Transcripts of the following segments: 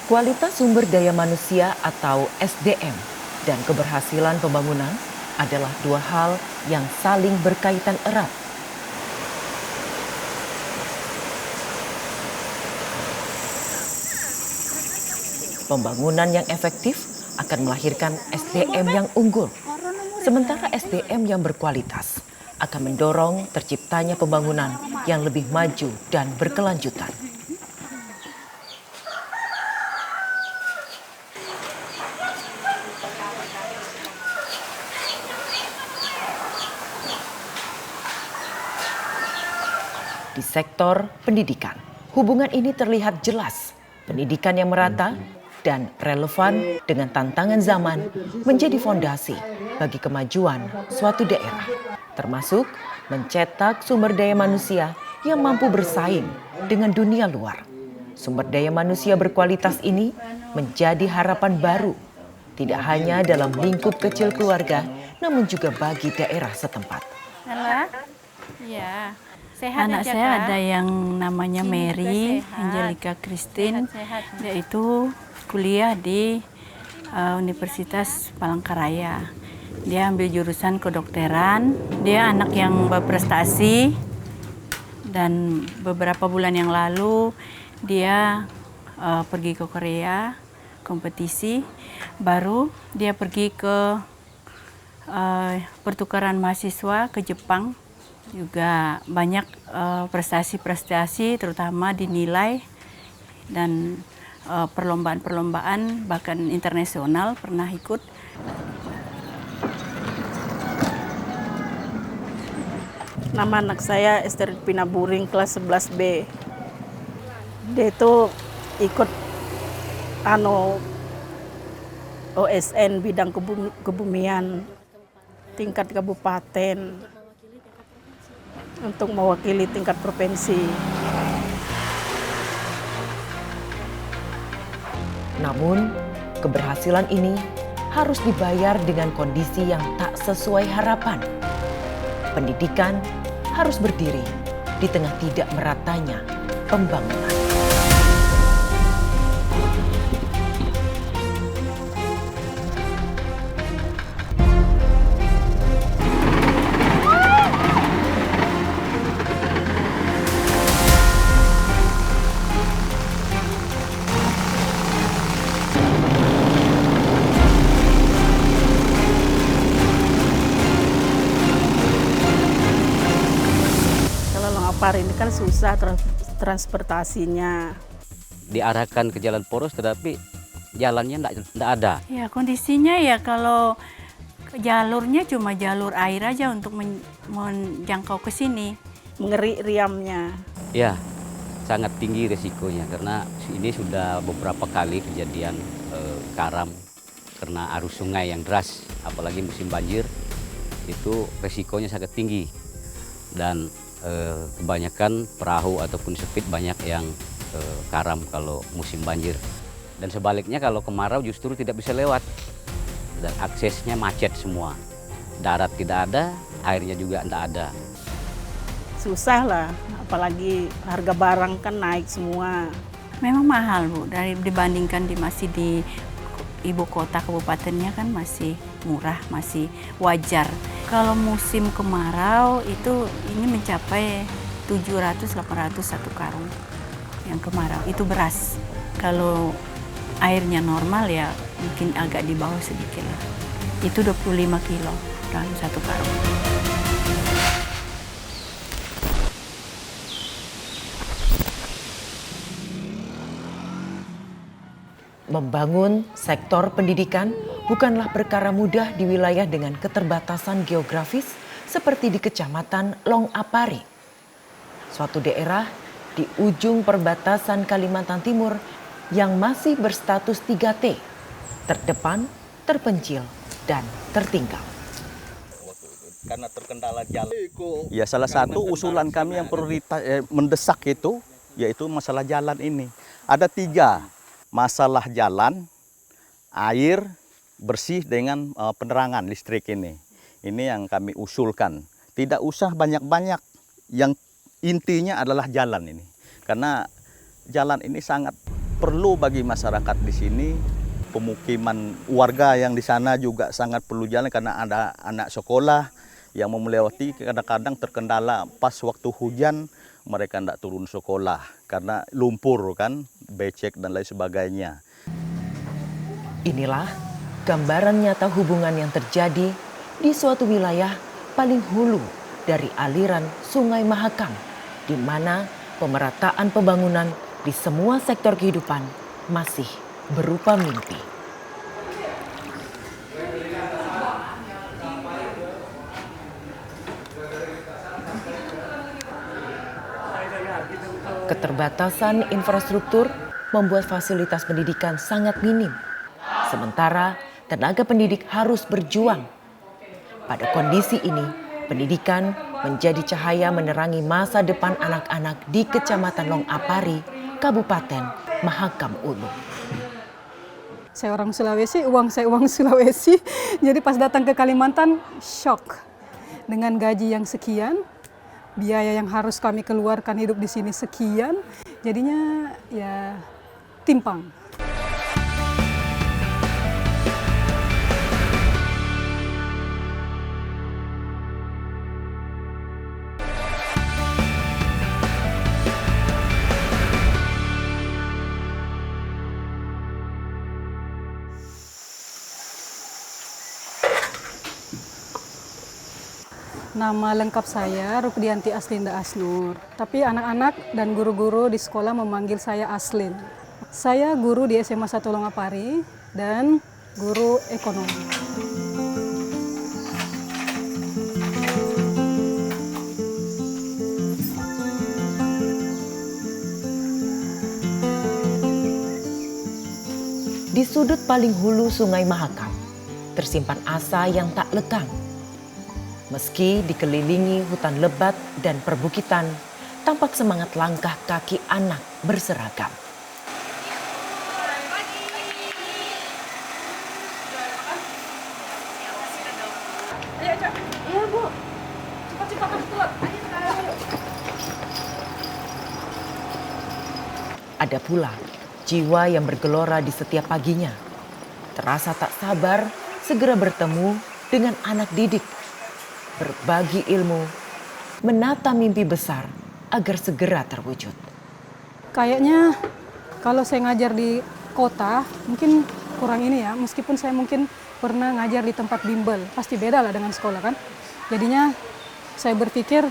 Kualitas sumber daya manusia atau SDM dan keberhasilan pembangunan adalah dua hal yang saling berkaitan erat. Pembangunan yang efektif akan melahirkan SDM yang unggul, sementara SDM yang berkualitas akan mendorong terciptanya pembangunan yang lebih maju dan berkelanjutan. Di sektor pendidikan, hubungan ini terlihat jelas. Pendidikan yang merata dan relevan dengan tantangan zaman menjadi fondasi bagi kemajuan suatu daerah, termasuk mencetak sumber daya manusia yang mampu bersaing dengan dunia luar. Sumber daya manusia berkualitas ini menjadi harapan baru, tidak hanya dalam lingkup kecil keluarga, namun juga bagi daerah setempat. Halo? Iya. Sehat Anak aja, saya Kak? ada yang namanya Sini Mary juga sehat. Angelica Christine, Sehat-sehat. dia itu kuliah di Universitas Palangkaraya. Dia ambil jurusan kedokteran, dia anak yang berprestasi dan beberapa bulan yang lalu dia pergi ke Korea kompetisi, baru dia pergi ke pertukaran mahasiswa ke Jepang. Juga banyak prestasi-prestasi terutama dinilai dan perlombaan-perlombaan bahkan internasional pernah ikut. Nama anak saya Esther Pina Buring kelas 11B. Dia itu ikut OSN bidang kebumian tingkat kabupaten untuk mewakili tingkat provinsi. Namun, keberhasilan ini harus dibayar dengan kondisi yang tak sesuai harapan. Pendidikan harus berdiri di tengah tidak meratanya pembangunan. Par ini kan susah transportasinya. Diarahkan ke jalan poros tetapi jalannya enggak ada. Ya kondisinya ya kalau jalurnya cuma jalur air aja untuk menjangkau ke sini. Mengeri riamnya. Ya, sangat tinggi resikonya karena ini sudah beberapa kali kejadian karam karena arus sungai yang deras, apalagi musim banjir itu resikonya sangat tinggi dan kebanyakan perahu ataupun sepit banyak yang karam kalau musim banjir. Dan sebaliknya kalau kemarau justru tidak bisa lewat dan aksesnya macet semua. Darat tidak ada, airnya juga tidak ada. Susah lah, apalagi harga barang kan naik semua. Memang mahal Bu, dibandingkan masih di ibu kota kabupatennya kan masih murah, masih wajar. Kalau musim kemarau itu ini mencapai 700-800 satu karung yang kemarau, itu beras. Kalau airnya normal ya mungkin agak di bawah sedikit lah. Itu 25 kilo dalam satu karung. Membangun sektor pendidikan bukanlah perkara mudah di wilayah dengan keterbatasan geografis seperti di Kecamatan Long Apari. Suatu daerah di ujung perbatasan Kalimantan Timur yang masih berstatus 3T, terdepan, terpencil, dan tertinggal. Karena terkendala jalan. Ya, salah satu usulan kami yang prioritas mendesak itu yaitu masalah jalan ini. Ada 3. Masalah jalan, air, bersih dengan penerangan listrik ini. Ini yang kami usulkan. Tidak usah banyak-banyak, yang intinya adalah jalan ini. Karena jalan ini sangat perlu bagi masyarakat di sini. Pemukiman warga yang di sana juga sangat perlu jalan karena ada anak sekolah yang mau melewati, kadang-kadang terkendala pas waktu hujan mereka tidak turun sekolah karena lumpur kan, becek dan lain sebagainya. Inilah gambaran nyata hubungan yang terjadi di suatu wilayah paling hulu dari aliran Sungai Mahakam, di mana pemerataan pembangunan di semua sektor kehidupan masih berupa mimpi. Keterbatasan infrastruktur membuat fasilitas pendidikan sangat minim. Sementara tenaga pendidik harus berjuang. Pada kondisi ini, pendidikan menjadi cahaya menerangi masa depan anak-anak di Kecamatan Long Apari, Kabupaten Mahakam Ulu. Saya orang Sulawesi, saya uang Sulawesi. Jadi pas datang ke Kalimantan, shock. Dengan gaji yang sekian, biaya yang harus kami keluarkan hidup di sini sekian, jadinya ya timpang. Nama lengkap saya Rukdianti Aslinda Asnur. Tapi anak-anak dan guru-guru di sekolah memanggil saya Aslin. Saya guru di SMA 1 Longapari dan guru ekonomi. Di sudut paling hulu Sungai Mahakam, tersimpan asa yang tak lekang. Meski dikelilingi hutan lebat dan perbukitan, tampak semangat langkah kaki anak berseragam. Ada pula jiwa yang bergelora di setiap paginya. Terasa tak sabar segera bertemu dengan anak didik. Berbagi ilmu, menata mimpi besar agar segera terwujud. Kayaknya kalau saya ngajar di kota, mungkin kurang ini ya, meskipun saya mungkin pernah ngajar di tempat bimbel, pasti beda lah dengan sekolah kan. Jadinya saya berpikir,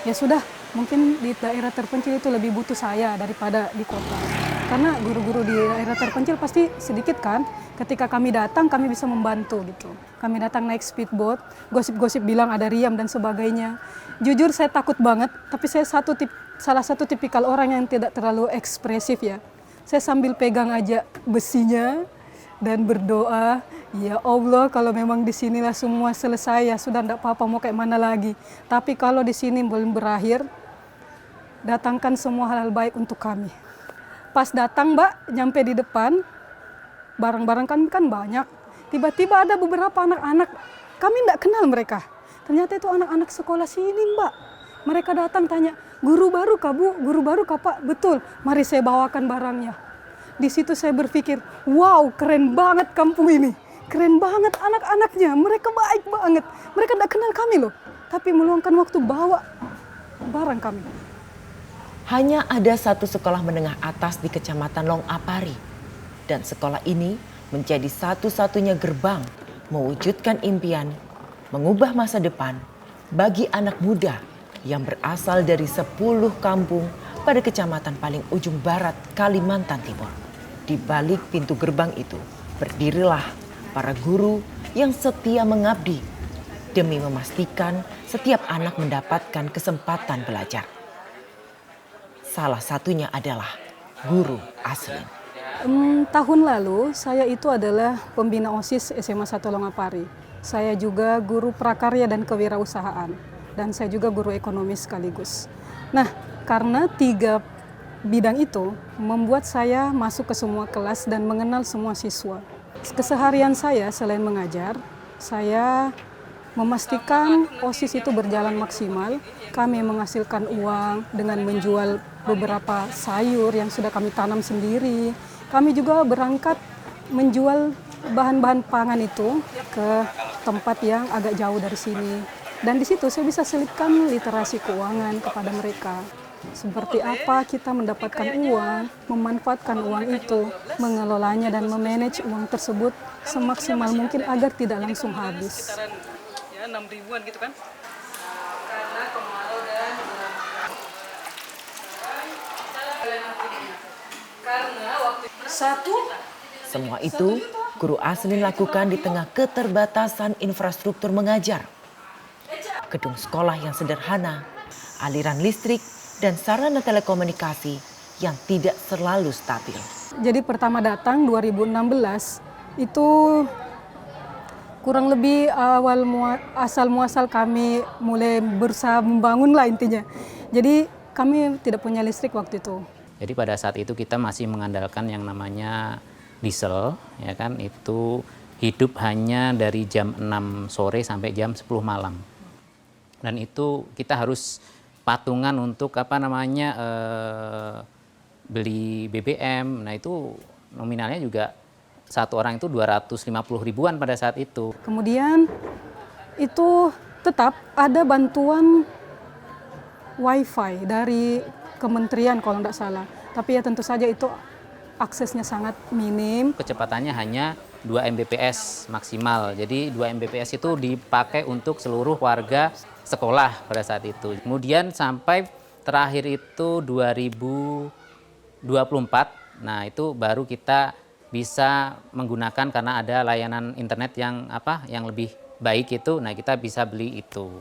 ya sudah, mungkin di daerah terpencil itu lebih butuh saya daripada di kota. Karena guru-guru di daerah terpencil pasti sedikit kan, ketika kami datang kami bisa membantu gitu. Kami datang naik speedboat, gosip-gosip bilang ada riam dan sebagainya. Jujur saya takut banget, tapi saya salah satu tipikal orang yang tidak terlalu ekspresif ya. Saya sambil pegang aja besinya dan berdoa, ya Allah kalau memang di sinilah semua selesai ya sudah enggak apa-apa mau kayak mana lagi. Tapi kalau di sini belum berakhir, datangkan semua hal-hal baik untuk kami. Pas datang Mbak, nyampe di depan, barang-barang kan banyak. Tiba-tiba ada beberapa anak-anak, kami tidak kenal mereka. Ternyata itu anak-anak sekolah sini Mbak. Mereka datang tanya, guru baru kah Bu? Guru baru kah Pak? Betul, mari saya bawakan barangnya. Di situ saya berpikir, wow keren banget kampung ini. Keren banget anak-anaknya, mereka baik banget. Mereka tidak kenal kami loh, tapi meluangkan waktu bawa barang kami. Hanya ada satu sekolah menengah atas di Kecamatan Long Apari. Dan sekolah ini menjadi satu-satunya gerbang mewujudkan impian, mengubah masa depan bagi anak muda yang berasal dari 10 kampung pada kecamatan paling ujung barat Kalimantan Timur. Di balik pintu gerbang itu berdirilah para guru yang setia mengabdi demi memastikan setiap anak mendapatkan kesempatan belajar. Salah satunya adalah guru Aslin. Tahun lalu saya itu adalah pembina OSIS SMA 1 Longapari. Saya juga guru prakarya dan kewirausahaan. Dan saya juga guru ekonomi sekaligus. Nah, karena 3 bidang itu membuat saya masuk ke semua kelas dan mengenal semua siswa. Keseharian saya selain mengajar, saya memastikan OSIS itu berjalan maksimal. Kami menghasilkan uang dengan menjual beberapa sayur yang sudah kami tanam sendiri. Kami juga berangkat menjual bahan-bahan pangan itu ke tempat yang agak jauh dari sini. Dan di situ saya bisa selipkan literasi keuangan kepada mereka. Seperti apa kita mendapatkan uang, memanfaatkan uang itu, mengelolanya dan memanage uang tersebut semaksimal mungkin agar tidak langsung habis. Ya, 6 ribuan gitu kan? Semua itu guru Aslin lakukan di tengah keterbatasan infrastruktur mengajar. Gedung sekolah yang sederhana, aliran listrik, dan sarana telekomunikasi yang tidak selalu stabil. Jadi pertama datang 2016 itu kurang lebih asal muasal kami mulai berusaha membangun lah intinya. Jadi kami tidak punya listrik waktu itu. Jadi pada saat itu kita masih mengandalkan yang namanya diesel, ya kan, itu hidup hanya dari jam 6 sore sampai jam 10 malam. Dan itu kita harus patungan untuk beli BBM. Nah itu nominalnya juga satu orang itu 250 ribuan pada saat itu. Kemudian itu tetap ada bantuan wifi dari kementerian kalau tidak salah. Tapi ya tentu saja itu aksesnya sangat minim. Kecepatannya hanya 2 Mbps maksimal. Jadi 2 Mbps itu dipakai untuk seluruh warga sekolah pada saat itu. Kemudian sampai terakhir itu 2024. Nah, itu baru kita bisa menggunakan karena ada layanan internet yang lebih baik itu. Nah, kita bisa beli itu.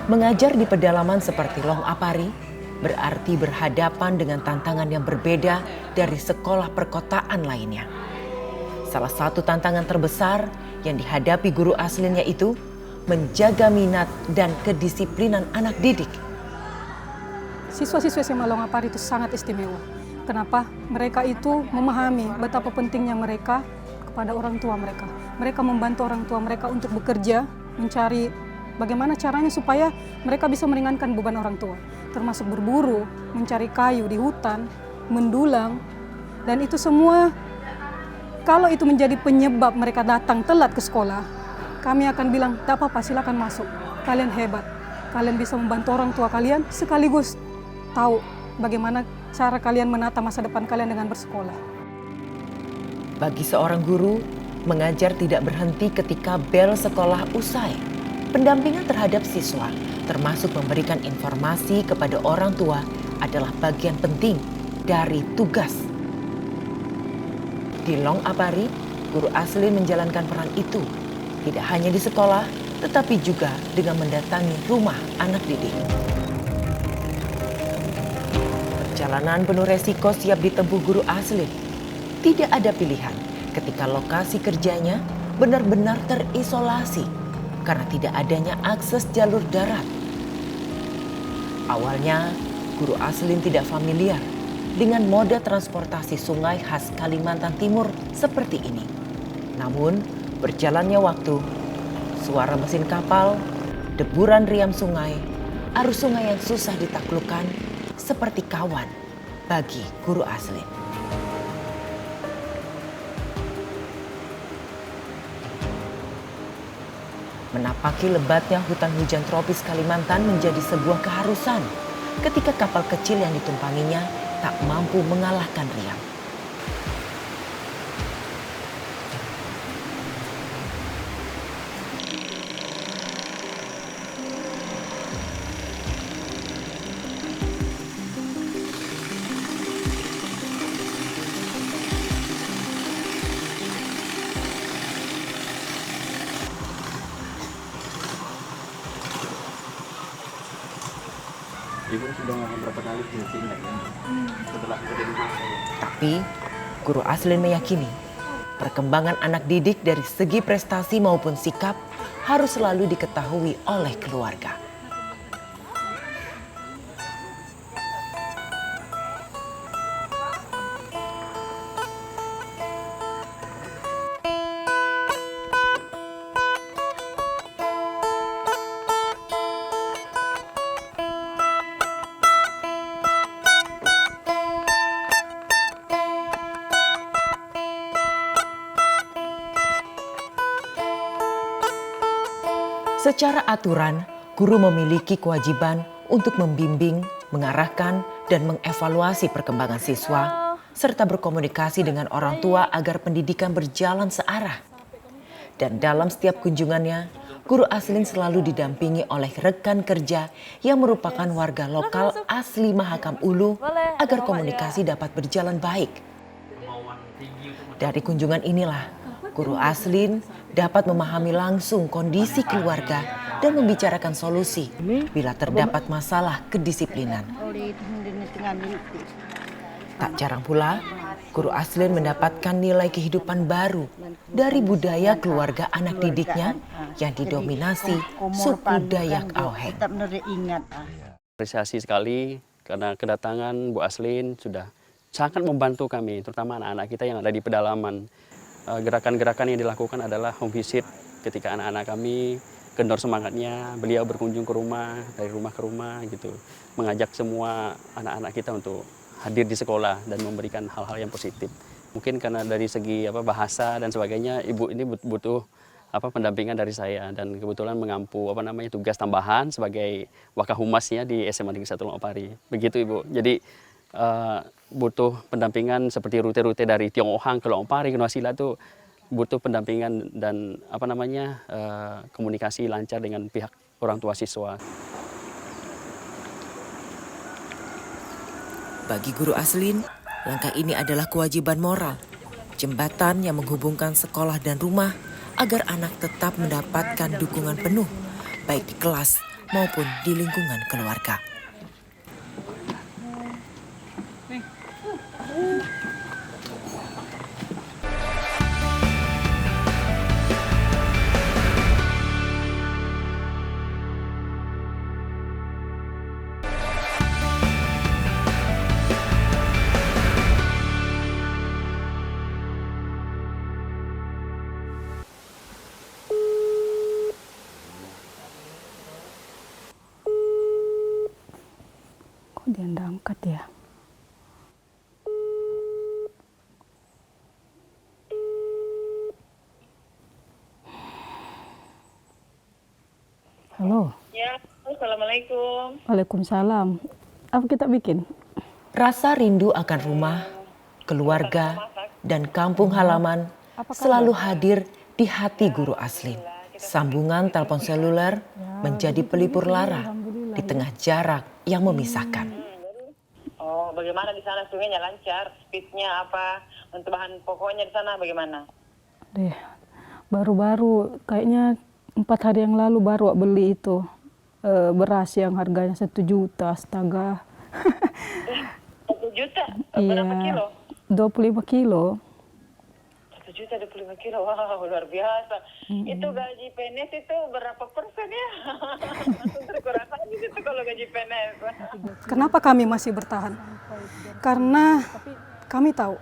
Mengajar di pedalaman seperti Long Apari berarti berhadapan dengan tantangan yang berbeda dari sekolah perkotaan lainnya. Salah satu tantangan terbesar yang dihadapi guru Aslin yaitu menjaga minat dan kedisiplinan anak didik. Siswa-siswa SMA Long Apari itu sangat istimewa. Kenapa? Mereka itu memahami betapa pentingnya mereka kepada orang tua mereka. Mereka membantu orang tua mereka untuk bekerja, mencari bagaimana caranya supaya mereka bisa meringankan beban orang tua. Termasuk berburu, mencari kayu di hutan, mendulang. Dan itu semua, kalau itu menjadi penyebab mereka datang telat ke sekolah, kami akan bilang, tak apa-apa, silakan masuk. Kalian hebat. Kalian bisa membantu orang tua kalian, sekaligus tahu bagaimana cara kalian menata masa depan kalian dengan bersekolah. Bagi seorang guru, mengajar tidak berhenti ketika bel sekolah usai. Pendampingan terhadap siswa, termasuk memberikan informasi kepada orang tua, adalah bagian penting dari tugas. Di Long Apari, guru Aslin menjalankan peran itu, tidak hanya di sekolah, tetapi juga dengan mendatangi rumah anak didik. Perjalanan penuh resiko siap ditempuh guru Aslin. Tidak ada pilihan ketika lokasi kerjanya benar-benar terisolasi karena tidak adanya akses jalur darat. Awalnya, guru Aslin tidak familiar dengan moda transportasi sungai khas Kalimantan Timur seperti ini. Namun, berjalannya waktu, suara mesin kapal, deburan riam sungai, arus sungai yang susah ditaklukkan seperti kawan bagi guru Aslin. Menapaki lebatnya hutan hujan tropis Kalimantan menjadi sebuah keharusan ketika kapal kecil yang ditumpanginya tak mampu mengalahkan riam. Ibu Tapi Guru Aslin meyakini perkembangan anak didik dari segi prestasi maupun sikap harus selalu diketahui oleh keluarga. Secara aturan, guru memiliki kewajiban untuk membimbing, mengarahkan, dan mengevaluasi perkembangan siswa, serta berkomunikasi dengan orang tua agar pendidikan berjalan searah. Dan dalam setiap kunjungannya, Guru Aslin selalu didampingi oleh rekan kerja yang merupakan warga lokal asli Mahakam Ulu agar komunikasi dapat berjalan baik. Dari kunjungan inilah, Guru Aslin dapat memahami langsung kondisi keluarga dan membicarakan solusi bila terdapat masalah kedisiplinan. Tak jarang pula, Guru Aslin mendapatkan nilai kehidupan baru dari budaya keluarga anak didiknya yang didominasi suku Dayak Auheng. Apresiasi sekali karena kedatangan Bu Aslin sudah sangat membantu kami, terutama anak-anak kita yang ada di pedalaman. Gerakan-gerakan yang dilakukan adalah home visit ketika anak-anak kami kendor semangatnya, beliau berkunjung ke rumah, dari rumah ke rumah gitu, mengajak semua anak-anak kita untuk hadir di sekolah dan memberikan hal-hal yang positif. Mungkin karena dari segi bahasa dan sebagainya, ibu ini butuh pendampingan dari saya dan kebetulan mengampu tugas tambahan sebagai wakahumasnya di SMA Negeri 1 Lompari. Begitu Ibu. Jadi butuh pendampingan seperti rute-rute dari Tionghoang ke Lompari ke Nuasila itu butuh pendampingan dan komunikasi lancar dengan pihak orang tua siswa. Bagi Guru Aslin, langkah ini adalah kewajiban moral, jembatan yang menghubungkan sekolah dan rumah agar anak tetap mendapatkan dukungan penuh, baik di kelas maupun di lingkungan keluarga. Dia nggak angkat ya. Halo. Ya, assalamualaikum. Waalaikumsalam. Apa kita bikin? Rasa rindu akan rumah, keluarga, dan kampung halaman selalu hadir di hati Guru Aslin. Sambungan telepon seluler menjadi pelipur lara di tengah jarak yang memisahkan. Oh, bagaimana di sana sungainya lancar? Speednya apa? Untuk bahan pokoknya di sana bagaimana? Deh, baru-baru kayaknya 4 hari yang lalu baru beli itu beras yang harganya 1 juta, astaga. 1 juta? Iya, berapa kilo? 25 kilo. 1 juta 25 kilo, wow luar biasa. Itu gaji PNS itu berapa persen ya? Terkurang aja itu kalau gaji PNS. Kenapa kami masih bertahan? Karena kami tahu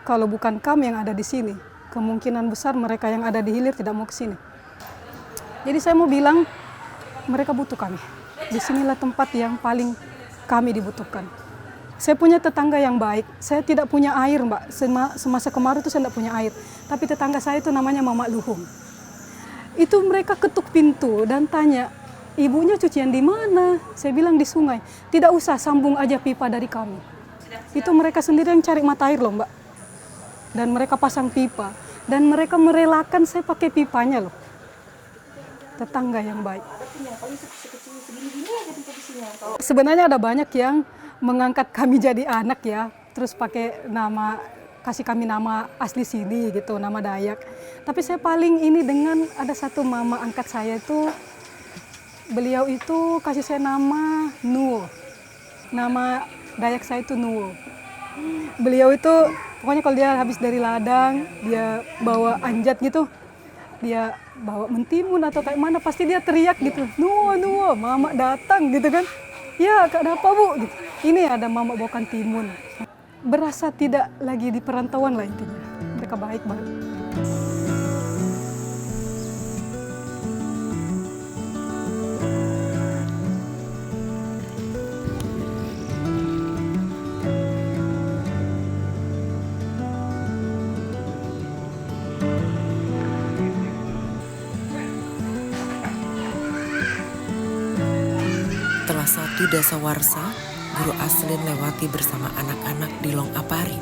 kalau bukan kami yang ada di sini, kemungkinan besar mereka yang ada di hilir tidak mau ke sini. Jadi saya mau bilang mereka butuh kami. Disinilah tempat yang paling kami dibutuhkan. Saya punya tetangga yang baik. Saya tidak punya air, Mbak. Semasa kemarau itu saya tidak punya air. Tapi tetangga saya itu namanya Mama Luhung. Itu mereka ketuk pintu dan tanya, ibunya cucian di mana? Saya bilang di sungai. Tidak usah, sambung aja pipa dari kami. Itu mereka sendiri yang cari mata air loh, Mbak. Dan mereka pasang pipa. Dan mereka merelakan saya pakai pipanya loh. Tetangga yang baik. Sebenarnya ada banyak yang mengangkat kami jadi anak ya, terus pakai nama, kasih kami nama asli sini gitu, nama Dayak. Tapi saya paling ini dengan ada satu mama angkat saya itu Beliau itu kasih saya nama Nuwo. Nama Dayak saya itu Nuwo. Beliau itu pokoknya kalau dia habis dari ladang, dia bawa anjat gitu, dia bawa mentimun atau kayak mana, pasti dia teriak gitu, Nuwo, Nuwo, mama datang gitu kan. Ya, Kak, ada apa Bu? Gitu. Ini ada mama bawakan timun. Berasa tidak lagi di perantauan lah intinya. Mereka baik banget. Setelah satu dasawarsa, Guru Aslin lewati bersama anak-anak di Long Apari.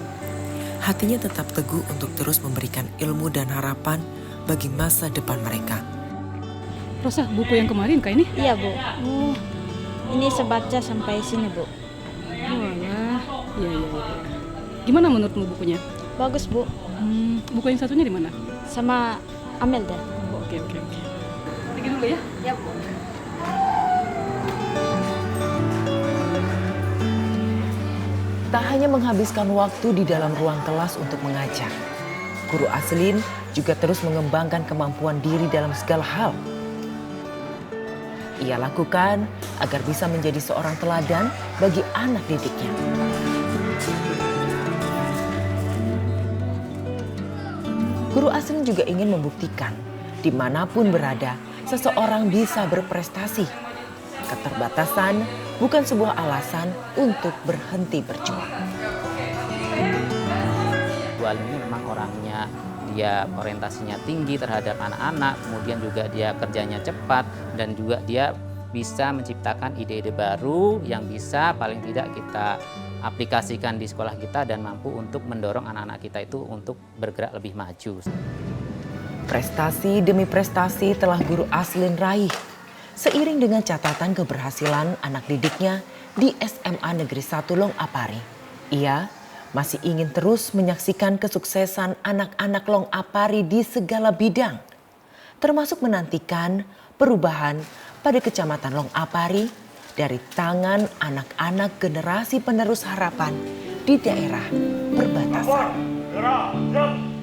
Hatinya tetap teguh untuk terus memberikan ilmu dan harapan bagi masa depan mereka. Rosa, buku yang kemarin Kak ini? Iya Bu. Oh, ini sebaca sampai sini Bu. Walah, iya. Gimana menurutmu bukunya? Bagus Bu. Buku yang satunya di mana? Sama Amel deh. Oke. Pergi dulu ya? Ya Bu. Tak hanya menghabiskan waktu di dalam ruang kelas untuk mengajar, Guru Aslin juga terus mengembangkan kemampuan diri dalam segala hal. Ia lakukan agar bisa menjadi seorang teladan bagi anak didiknya. Guru Aslin juga ingin membuktikan dimanapun berada, seseorang bisa berprestasi. Keterbatasan bukan sebuah alasan untuk berhenti berjuang. Bu Aslin ini memang orangnya, dia orientasinya tinggi terhadap anak-anak, kemudian juga dia kerjanya cepat, dan juga dia bisa menciptakan ide-ide baru yang bisa paling tidak kita aplikasikan di sekolah kita dan mampu untuk mendorong anak-anak kita itu untuk bergerak lebih maju. Prestasi demi prestasi telah Guru Aslin raih. Seiring dengan catatan keberhasilan anak didiknya di SMA Negeri 1 Long Apari, ia masih ingin terus menyaksikan kesuksesan anak-anak Long Apari di segala bidang, termasuk menantikan perubahan pada Kecamatan Long Apari dari tangan anak-anak generasi penerus harapan di daerah perbatasan.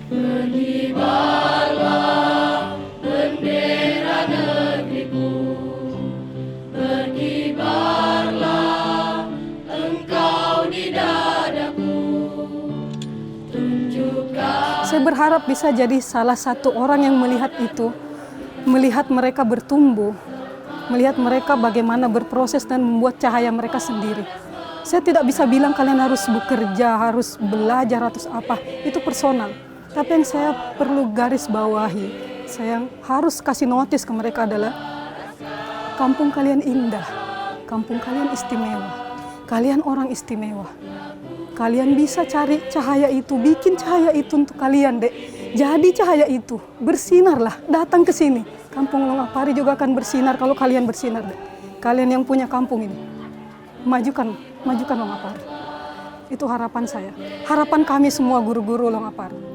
Berkibarlah bendera negeriku, berkibarlah engkau di dadaku. Tunjukkan. Saya berharap bisa jadi salah satu orang yang melihat itu, melihat mereka bertumbuh, melihat mereka bagaimana berproses dan membuat cahaya mereka sendiri. Saya tidak bisa bilang kalian harus bekerja, harus belajar, atau apa, itu personal. Tapi yang saya perlu garis bawahi, saya harus kasih notis ke mereka adalah kampung kalian indah, kampung kalian istimewa, kalian orang istimewa. Kalian bisa cari cahaya itu, bikin cahaya itu untuk kalian, Dek. Jadi cahaya itu, bersinarlah, datang ke sini. Kampung Long Apari juga akan bersinar kalau kalian bersinar, Dek. Kalian yang punya kampung ini, majukan Long Apari. Itu harapan saya, harapan kami semua guru-guru Long Apari.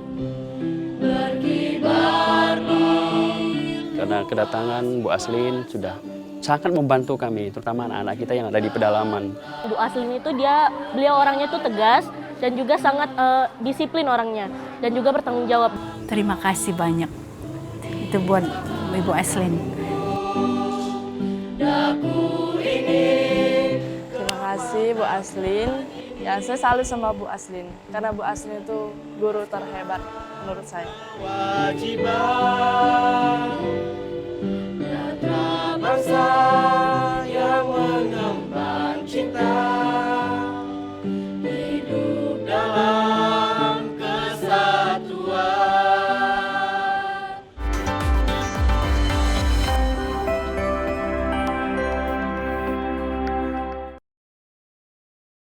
Karena kedatangan Bu Aslin sudah sangat membantu kami, terutama anak-anak kita yang ada di pedalaman. Bu Aslin itu beliau orangnya itu tegas dan juga sangat disiplin orangnya dan juga bertanggung jawab. Terima kasih banyak. Itu buat Ibu Aslin. Terima kasih Bu Aslin. Ya, saya salut sama Bu Aslin karena Bu Aslin itu guru terhebat menurut saya. Kewajiban bangsa